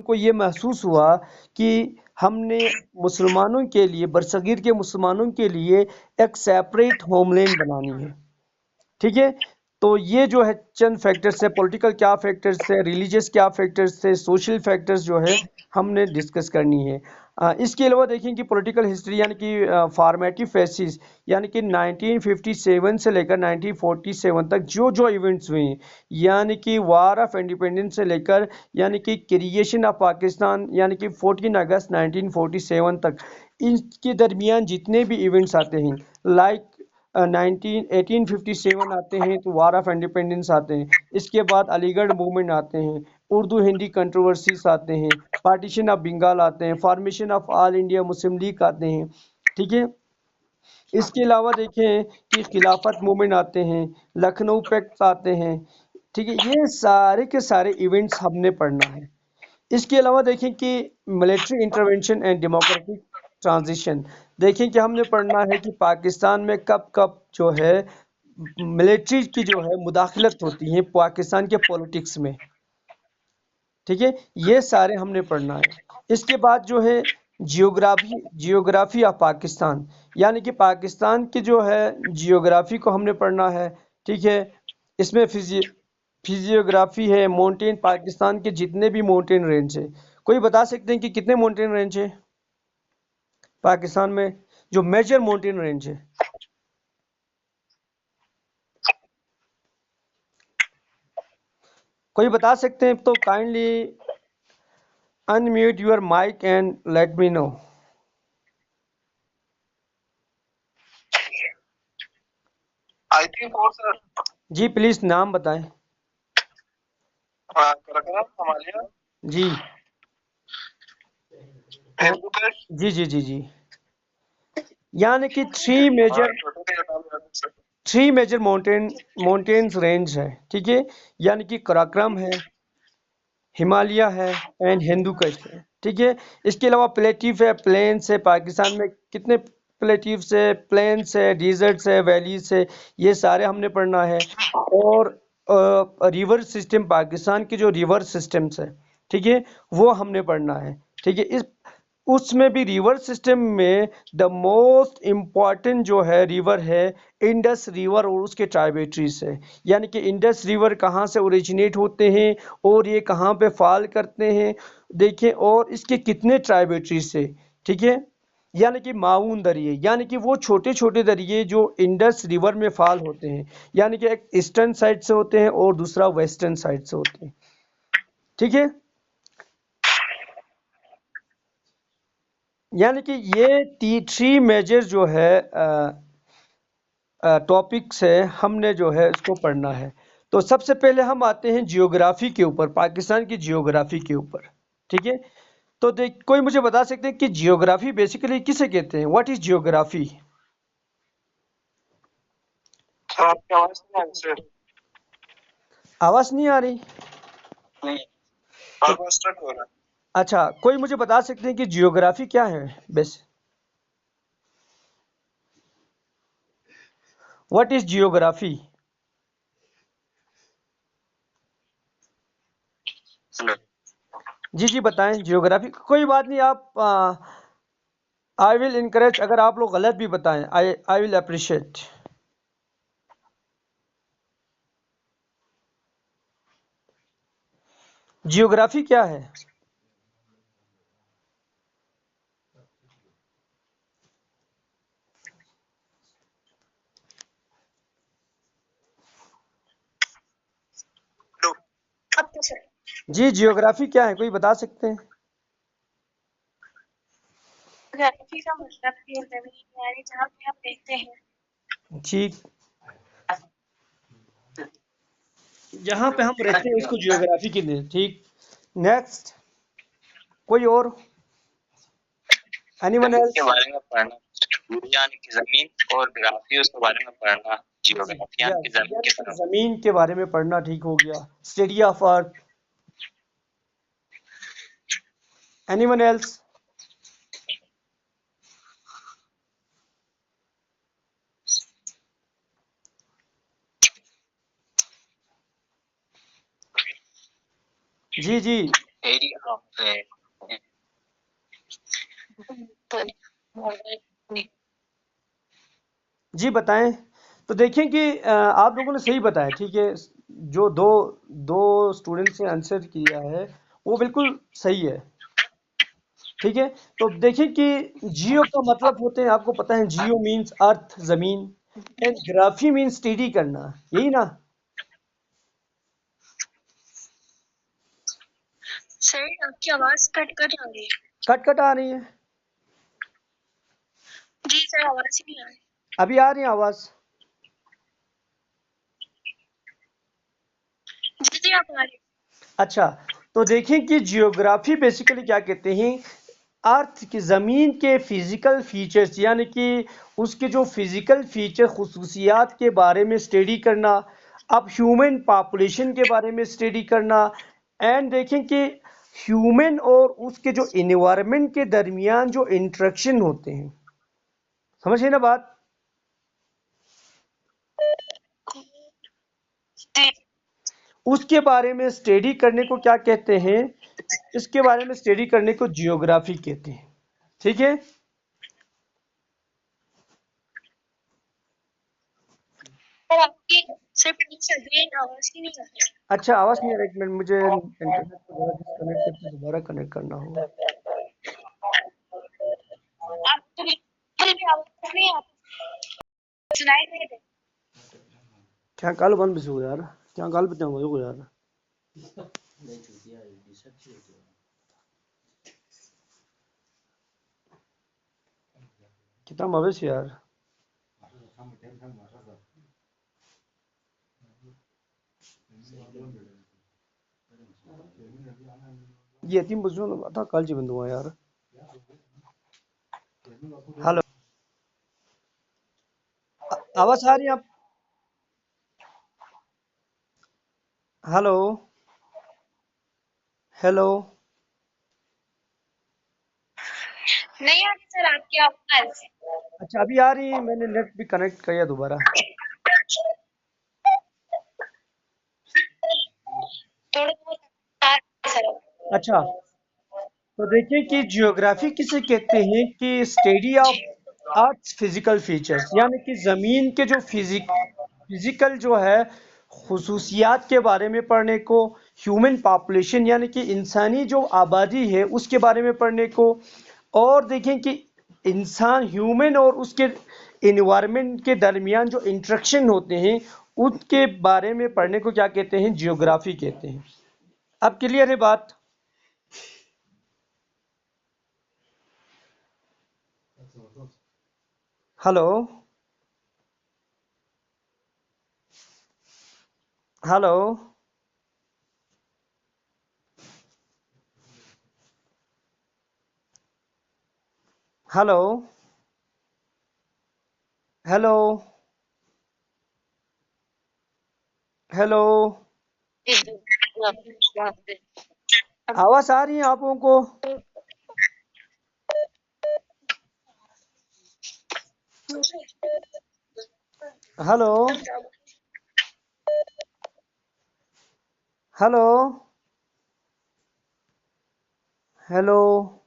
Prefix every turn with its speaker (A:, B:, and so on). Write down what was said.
A: को ये महसूस हुआ कि हमने मुसलमानों के लिए, बरसगीर के मुसलमानों के लिए एक सेपरेट होमलैंड बनानी है। ठीक है, तो ये जो है चंद फैक्टर्स है, पॉलिटिकल क्या फैक्टर्स है, रिलीजियस क्या फैक्टर्स है, सोशल फैक्टर्स जो है हमने डिस्कस करनी है। इसके अलावा देखें कि पॉलिटिकल हिस्ट्री यानी कि फॉर्मेटिव फेसिस, यानी कि 1957 से लेकर 1947 तक जो जो इवेंट्स हुए हैं, यानी कि वार ऑफ इंडिपेंडेंस से लेकर यानी कि क्रिएशन ऑफ पाकिस्तान यानी कि 14 अगस्त 1947 तक, इनके दरमियान जितने भी इवेंट्स आते हैं, लाइक 1857 आते हैं तो वार ऑफ इंडिपेंडेंस आते हैं, इसके बाद अलीगढ़ मूवमेंट आते हैं, उर्दू हिंदी कंट्रोवर्सीज आते हैं, पार्टीशन ऑफ बंगाल आते हैं, formation of all India Muslim league आते हैं। ठीक है, इसके अलावा देखें कि खिलाफत मूवमेंट आते हैं, लखनऊ पैक्ट आते हैं। ठीक है, ये सारे के सारे इवेंट्स हमने पढ़ना है। इसके अलावा देखें कि military intervention and democratic transition, देखें कि हमने पढ़ना है कि पाकिस्तान में कब कब जो है मिलिट्री की जो है मुदाखलत होती है पाकिस्तान के पॉलिटिक्स में। ठीक है, ये सारे हमने पढ़ना है। इसके बाद जो है जियोग्राफी ऑफ पाकिस्तान, यानी कि पाकिस्तान की जो है जियोग्राफी को हमने पढ़ना है। ठीक है, इसमें फिजियोग्राफी है, माउंटेन, पाकिस्तान के जितने भी माउंटेन रेंज है। कोई बता सकते हैं कि कितने माउंटेन रेंज है पाकिस्तान में, जो मेजर माउंटेन रेंज है? कोई बता सकते हैं तो kindly unmute your mike and let me know.
B: I think और सर।
A: जी प्लीज नाम बताएं।
B: कराकरम, हिमालय,
A: जी
B: हिंदुकुश,
A: जी जी जी जी, यानी कि थ्री मेजर माउंटेन्स रेंज है। ठीक है, यानी कि कराक्रम है, हिमालय है एंड हिंदुकुश है। ठीक है, इसके अलावा प्लेटिव है, प्लेन्स है, पाकिस्तान में कितने प्लेटिव्स है, प्लेन्स है, डिजर्ट्स है, वैलीज है, ये सारे हमने पढ़ना है। और रिवर सिस्टम, पाकिस्तान के जो रिवर सिस्टम्स है, ठीक है, वो हमने पढ़ना है। ठीक है, इस उसमें भी रिवर सिस्टम में द मोस्ट इम्पॉर्टेंट जो है रिवर है इंडस रिवर और उसके ट्राइब्यूटरीज है। यानी कि इंडस रिवर कहाँ से ओरिजिनेट होते हैं और ये कहाँ पे फॉल करते हैं, देखिए, और इसके कितने ट्राइब्यूटरीज है। ठीक है, यानी कि माउन दरिए, यानी कि वो छोटे छोटे दरिए जो इंडस रिवर में फॉल होते हैं, यानी कि एक ईस्टर्न साइड से होते हैं और दूसरा वेस्टर्न साइड से होते हैं। ठीक है, यानी कि ये थ्री मेजर जो है टॉपिक्स है, हमने जो है इसको पढ़ना है। तो सबसे पहले हम आते हैं जियोग्राफी के ऊपर, पाकिस्तान की जियोग्राफी के ऊपर। ठीक है, तो देख, कोई मुझे बता सकते हैं कि जियोग्राफी बेसिकली किसे कहते हैं? What is geography?
B: आपकी आवाज नहीं आ रही सर।
A: आवाज नहीं आ रही?
B: नहीं,
A: तो
B: आवाज स्टक हो रहा है।
A: अच्छा, कोई मुझे बता सकते हैं कि जियोग्राफी क्या है बेस? What is geography? जी जी बताएं, जियोग्राफी कोई बात नहीं, आप आई विल इनकरेज, अगर आप लोग गलत भी बताएं, आई विल अप्रिशिएट। जियोग्राफी क्या है? जी, जियोग्राफी क्या है, कोई बता सकते हैं?
B: ज्योग्राफी का मतलब है जमीन यानी जहाँ पे हम देखते हैं।
A: ठीक, जहाँ पे हम रहते हैं उसको जियोग्राफी की दे। ठीक, नेक्स्ट, कोई और? एनीवन
B: जमीन
A: एल्स?
B: के बारे में पढ़ना, यानी कि जमीन, और ग्राफी उसके बारे में पढ़ना, जियोग्राफी यानी कि जमीन की तरफ।
A: जमीन के बारे में पढ़ना, ठीक हो गया, study of earth. Anyone else? जी जी,
B: area of
A: जी बताएं। तो देखें कि आप लोगों ने सही बताया, ठीक है। जो दो दो स्टूडेंट्स ने आंसर किया है वो बिल्कुल सही है, ठीक है। तो देखें कि जियो का मतलब होते हैं, आपको पता है जियो मीन्स अर्थ, जमीन, एंड ग्राफी मीन्स स्टडी करना, यही ना।
C: सर आपकी आवाज कट कट आ रही है।
A: कट कट आ रही है?
C: जी सर आवाज ही नहीं आ रही।
A: अभी आ रही है आवाज?
C: जी जी आप आ रही।
A: अच्छा, तो देखें कि जियोग्राफी बेसिकली क्या कहते हैं, अर्थ की ज़मीन के फिजिकल फीचर्स, यानी कि उसके जो फिजिकल फीचर खुसूसियात के बारे में स्टडी करना, अब ह्यूमन पॉपुलेशन के बारे में स्टडी करना, एंड देखें कि ह्यूमन और उसके जो इन्वायरमेंट के दरमियान जो इंटरेक्शन होते हैं, समझिए ना बात। उसके बारे में स्टडी करने को क्या कहते हैं, इसके बारे में स्टडी करने को जियोग्राफी कहते हैं, ठीक है।
C: सर आपकी सर प्लीज अगेन आवाज ही नहीं आ रही।
A: अच्छा, आवाज नहीं आ रहा, एक मिनट, मुझे इंटरनेट को जरा डिस्कनेक्ट करके दोबारा कनेक्ट करना होगा।
C: आपको बिल्कुल भी आवाज नहीं आ रही, सुनाई नहीं दे।
A: क्या गल बंद भी हो यार, क्या गल बता हो यार। कितना मवेश यार। ये यतीम बच्चों ने था कल जी बंदुआ यार। हेलो, आवाज आ रही है आप? Hello hello.
C: नहीं आ रही सर आपकी आवाज।
A: अच्छा अभी आ रही है, मैंने नेट भी कनेक्ट किया दोबारा।
C: थोड़ा बहुत आ रही है सर।
A: अच्छा, तो देखिए कि जियोग्राफी किसे कहते हैं कि study of earth physical features, यानी कि ज़मीन के जो फिजिकल जो है खुसूसियात के बारे में पढ़ने को, ह्यूमन पॉपुलेशन यानी कि इंसानी जो आबादी है उसके बारे में पढ़ने को, और देखें कि इंसान ह्यूमन और उसके इन्वायरमेंट के दरमियान जो इंटरेक्शन होते हैं उनके बारे में पढ़ने को क्या कहते हैं, जियोग्राफी कहते हैं। अब क्लियर है बात? Hello hello hello hello hello. आवाज आ रही है आप लोगों को? Hello hello hello.